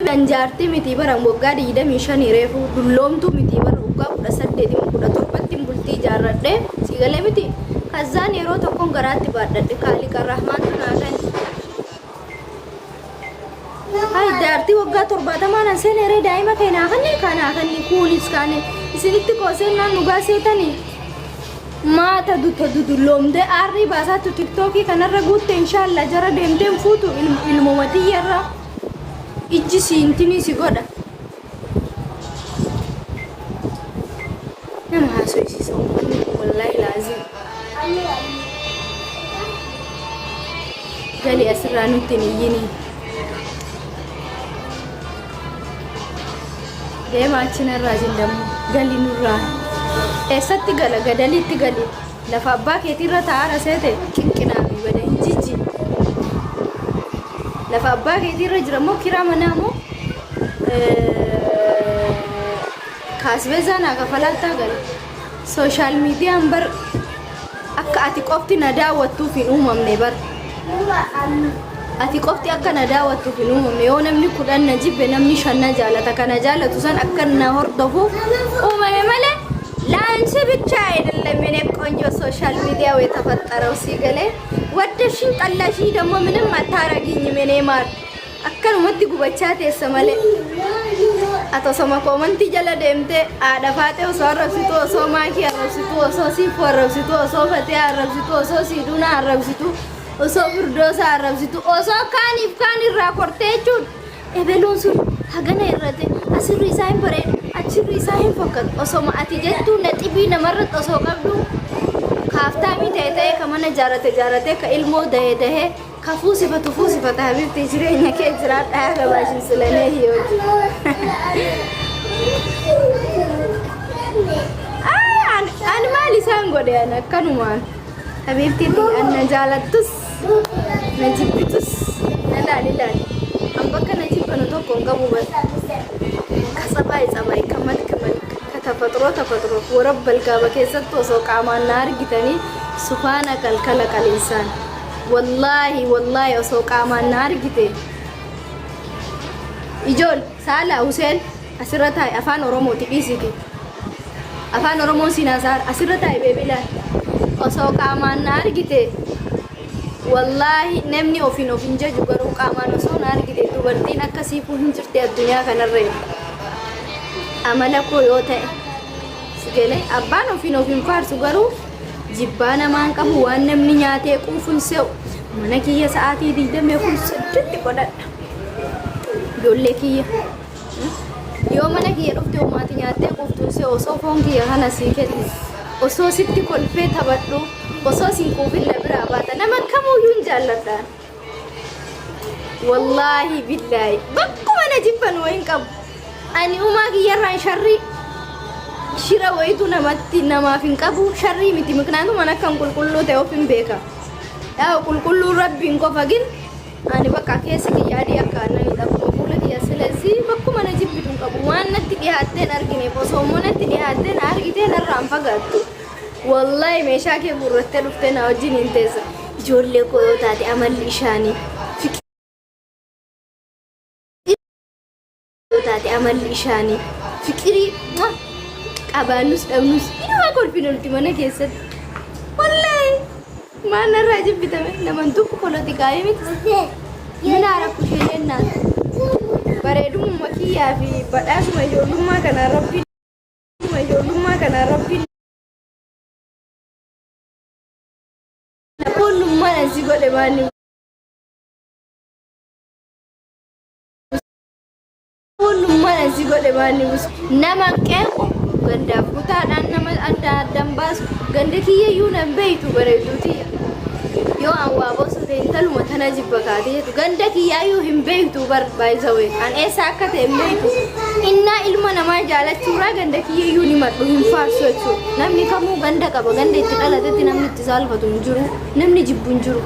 Anjaartii miti barang waggaa 25 reefu dulloomtu miti bara waggaa 18 17 bultii jaarradhe sigalee miti kazzaan yeroo tokkoon garaatti baadhadhe kaaliqa rahmaan tanaagan hay jaartii waggaa 70 nan seenere daa'ima keenaa kanni kuunis kaane isinitti qoosennaan nugaa seetanii maata dulloomte aarrii baasaatu tiktookii kanarra guutte inshallah jara deemteen fuutu ilmumatiyarra ijji siintini si godha nama haasofsiisa uummanni wallahi laazim gali asirraa nutti hin iyyini deema achinarraa jindammu gali nurraa eessatti gala gadaliitti gali lafa abbaa keetiirra taa'ara seete qiqqinaami bada hin jijji lafa abbaa keetiirra jira moo kiraa manaa moo kaasbeezaan kafalaataa gala sooshaal miidiyaan bar akka ati qofti na daawwattuuf hin uumamne bar ati qofti akka na daawwattuuf hin uumamne yoo namni 10 na jibbe namni 5 na jaalata kana jaalatu san akka na hordofuuf uumame malee ለአንቺ ብቻ አይደለም እኔ ቆንጆ ሶሻል ሚዲያ የተፈጠረው ሲገለ ወደሽን ጠላሽ ደግሞ ምንም አታረጊኝም እኔ ማር አከኑመት ጉበቻት የሰመለ አቶ ሰማ ኮመንት ጀለ ደምቴ አዳፋቴ ወሰረብሲቱ ሶማኪ አረብሲቱ ሶሲፎ አረብሲቱ ሶፈቴ አረብሲቱ ሶሲዱና አረብሲቱ ሶፍርዶሳ አረብሲቱ ሶካኒፍ ካኒ ራኮርቴቹን ኤበሎንሱ ሀገነ ይረቴ አስሪ ሳይን በሬ achirri isaa hin fakkaatu osoma ati jettu naxibii namarratti osoo qabdu kaaftaamii ta'e ka mana jaarate ka ilmoo dahee ka fuusifata habibti jireenya kee jiraadhaa gabaashin silanee hiyooti ani maal isaan godhe an akkanumaan habibtitti anna jaalattus na jibbitus na laalilaali an bakka na jibbanu tokko hin qabu bas صباي كمان كتفطرو ورب الكعبة كيسات توسوق عمان نار جتني سبحانك الكلك الإنسان والله أسوق عمان نار جتة إجول سالا حسين أسرتها أفان أرومو تبيسيتي أفان أرومو سينازار أسرتها بيبيلا أسوق عمان نار جتة والله نمني أوفين جاجو قروق عمان أسوق نار جتة تبرتين أكسيفو هنجرتي الدنيا كان الرئيب amala ko yoo ta'e sigale abbaan ofiin faarsu garuu jibbaana maan qabu waan namni nyaatee quufun se'u mana kiyya sa'aatii 28 godhadha ijoollee kiyya yoo mana kiyya dhufte uumaati nyaatee quuftuun se'u osoo foon kiyya kana sii kenni osoo sitti kolfee taphadhu osoo siin quufilla biraa baata nama kamuyyuu hin jaalladhaan wallaahi billaahi bakkuma na jibban wayin qabu ani umaa kiyyarraan sharri shira wayitu namatti namaaf hin qabu sharri miti miknaatu mana kan qulqulluu ta'e of hin beeka yaa qulqulluu rabbiin qofa gin ani bakka keessa kiyyaadii akka annani dhabu fuula kiyya silasi bakkuma na jibbitu qabu waan natti dhiyaatteen argine osoo natti dhiyaatteen argiteen irraan fagaattu wallahi meeshaa kee gurrattee dhuftee na wajjin hin teessa ijoollee koo yoo taate amalli ishaanii taate amalli ishaanii fikirii qabaannus dhabnus inuma kolfinolti mana keessatti wallahi maan irraa jibbitame naman tokko polotikaayi miti mana araku ishee jennaan bareedummaa kiyyaa fi badhaasuma ijoollummaa kanaa rabbiin lafoonnummaan asii godhe maanni Mana godhe baanni busu nama qeequ gandaaf kutaadhaan nama addaan baasu ganda kiyyayyuu nan beeytu bareeduuti yoo an waa boosate intaluma tana jibba kaatee jettu ganda kiyyayyuu hin beeytu baay'isawee an eessa akka ta'e hin beeytu innaa ilma namaa jaalachuurraa ganda kiyyayyuu ni madhu hin faarsu jechuudha namni kamuu ganda qaba ganda itti dhalatetti namni itti saalfatu hin jiru namni jibbu hin jiru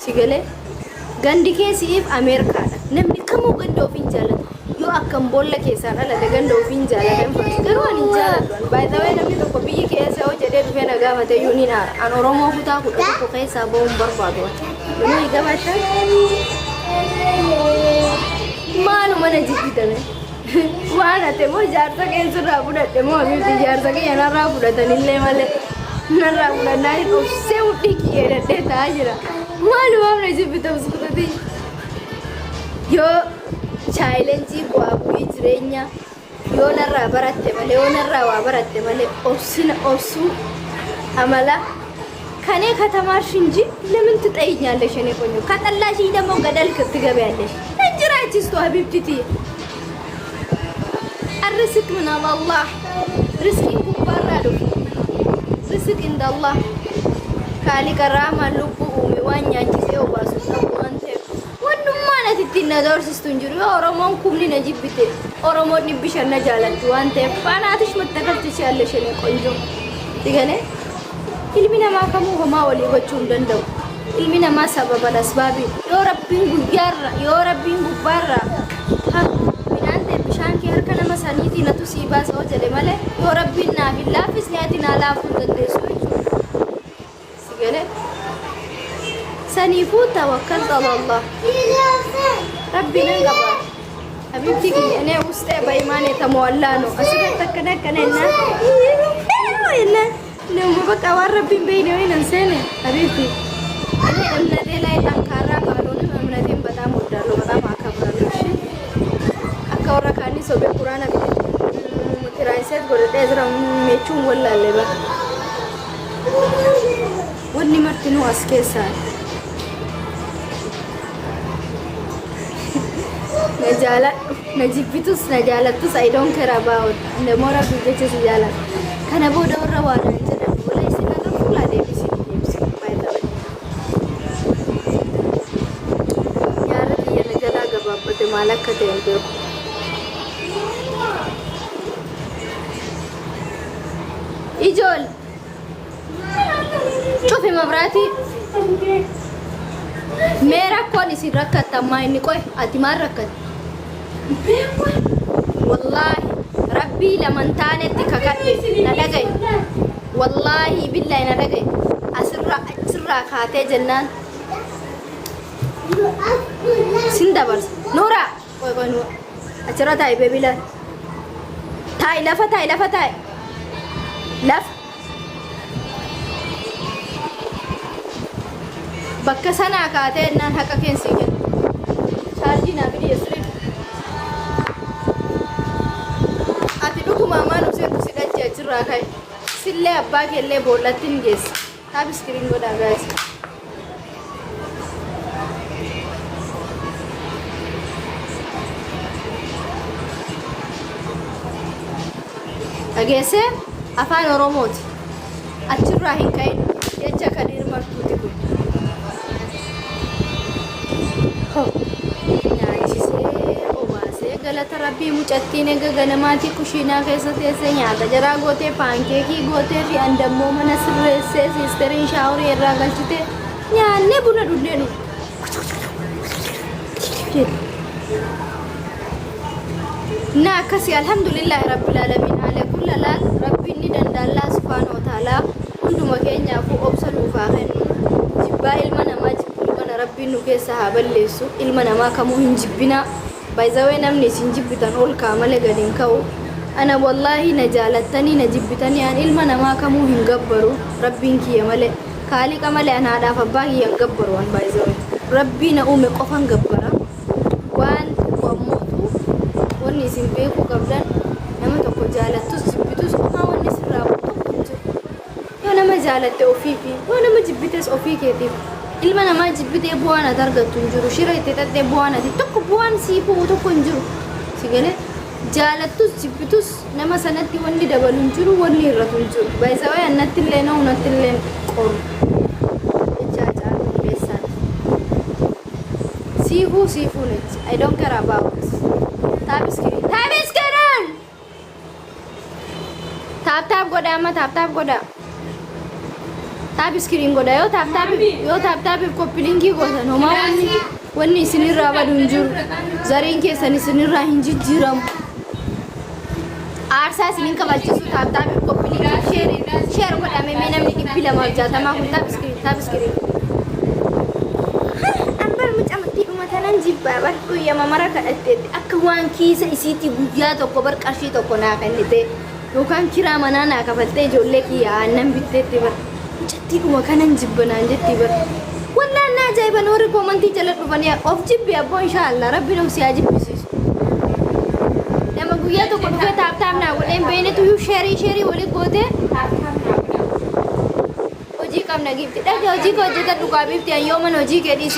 sigalee gandi keessiif Ameerikaadha namni kamuu ganda ofiin jaalata yoo akkam boolla keessaan ala ganda ofiin jaalatan faas garuu ani jaalatu baay'ee namni tokko biyyi keessa yoo jedhee dhufee na gaafate iyyuu ni naara an Oromoo kutaa 11 keessaa ba'uun barbaadu nuni gabaashaa maaluma mana jibbitame waan ate moo jaarsa keessirraa fudhadhe moo abibti jaarsa kiyya narraa fudhatanillee malee narraa fudhannaan obsee mudhii kiyyee dadhee ta'aa jira maalumaaf na jibbitamu sukutati yoo chaayilenjii bu'aa bu'ii jireenya yoo narraa baratte malee yoo narraa waa baratte malee obsuu amala kanee katamaarshi እንጂ ለምን ትጠይኛለሽ? እኔ ቆንጆ ከጠላሽ ደግሞ ገደል ትገቢያለሽ። እንጅራችስቱ ሀቢብቲቲ الرزق من الله رزق كبار رزق عند الله خالق الرحمن لبو وانيا جيسيو باسو انت ونما نتتنا دورسستون جرو ኦሮሞን ኩምኒ ነጅብቴ ኦሮሞ ንብሸና ጃለቱ አንተ ፋናትሽ መተከልትሽ ያለሽ እኔ ቆንጆ ትገኔ ilmi namaa kamuu homaa walii gochuu hin danda'u. Ilmi namaa sababa asbaabi yoo rabbiin gubbaarra midhaan ta'e bishaan kee harka nama saniitii natu sii baasa hoo jedhe malee yoo rabbiin naaf hin laaffisne ati naa laafuu hin dandeessu jechuudha. Si galee saniifuu tawakkaltu ala Allah. Rabbiin hin qabaatu. Habibti kiyya nee ustee ba'imaanee tamowallaano asirratti akkana ennaa نوم بقى وربين بيني وين انسانه حبيبتي انا امنتي لا يتنكرا قالون امنتي بتام ودالو بتام اكبرلو شي اكورا كاني سو بقران مترايسات غورته ازرا ميچون ولا لبا وني مرتنو اسكيسا نجالتوس I don't care about the more of the جالا كان ابو دور وانا مالك كتير إيجول شوفي مبراتي मेरा कौन इसी रखा था मायने कोई अतिमार रखा والله ربي لمن تانت ككتلي ندقي والله بالله ندقي أسرع خاتي جنان سندبرس نورا koy nu achira ta'i baby la ta'i lafa laf bakka sana kaatee nan haqa keensi kennu charji na bidi yesri ati dhuguma maanu seetu sidachi achirraa kai sillee abbaa keellee boollattiin geessa taab screen godhaa guys agese afaan oromooti achirraa hin kain jecha kadhiir martuuti kun nyaachisee obaasee galata rabbii mucattiin eega ganamaatii kushiinaa keessa teessee nyaata jaraa gootee paankeekii gootee fi andammoo mana sirreessee siisteriin shaaworii irraa galchite nyaannee buna dhugneenu na akkasii alhamdulillahi rabbil alamin laal rabbiin ni danda'alla subhanahu wa ta'ala hunduma keenyaaf obsa nuufaa kennu jibbaa ilma namaa jibbuu kana rabbiin nu keessa haa balleessu ilma namaa kamuu hin jibbina baay'izawee namni isin jibbitan ol kaamale gadiin ka'u ana wallahi na jaalattanii na jibbitanii an ilma namaa kamuu hin gabbaru rabbiin kiyya malee kaaliqa malee an haadhaaf abbaa kiyya hin gabbaru an baay'izawee rabbii na uume qofan gabbara waan wammootu wanni isin beekuu qabdan nama tokko jaalattus jibbitus qofa wanni sirraa tokko jiru yoo nama jaalatte ofiifi yoo nama jibbites ofii keetiif ilma namaa jibbitee bu'aan ati argattu hin jiru shira itti xaxxee bu'aan ati tokko bu'aan sii bu'u tokko hin jiru si galee jaalattus jibbitus nama sanatti wanni dabalu hin jiru wanni hir'atu hin jiru baay'isawee annatti illee na unatti illee qoru jechaa caalu beessaan siifuu neti I don't care about taabiskirii tap goda amma tap goda tap screen goda yo tap koppilingi goda no ma wanni isinirraa badu hin jiru zariin keessan isinirraa hin jijjiiramu aarsaa isinin kabalchisu tap koppilingi share godhame mee namni 260 kun tap screen ambar mucamatti umatana kanan jibbaa bar guyyaa mara kadhatte akka waan kiisa isiitti guyyaa tokko bar qarshii tokko naa kennite yookaan kiraa manaa naa kafaltee ijoollee kiyya aannan bitteetti bar jatti dhuma kanan jibbanaan jetti bar wallaan naa ajaa'iban warri koomantii jala dhufanii of jibbi abboo inshaallah rabbiin of siyaa jibbisiisu nama guyyaa tokko dhufee taaptaam naa godheen beeynetu yuu sheerii walii goote hojii qabna gifti dhaga hojii koo hojjetan dhugaa bifti ayyooman hojii kee dhiisi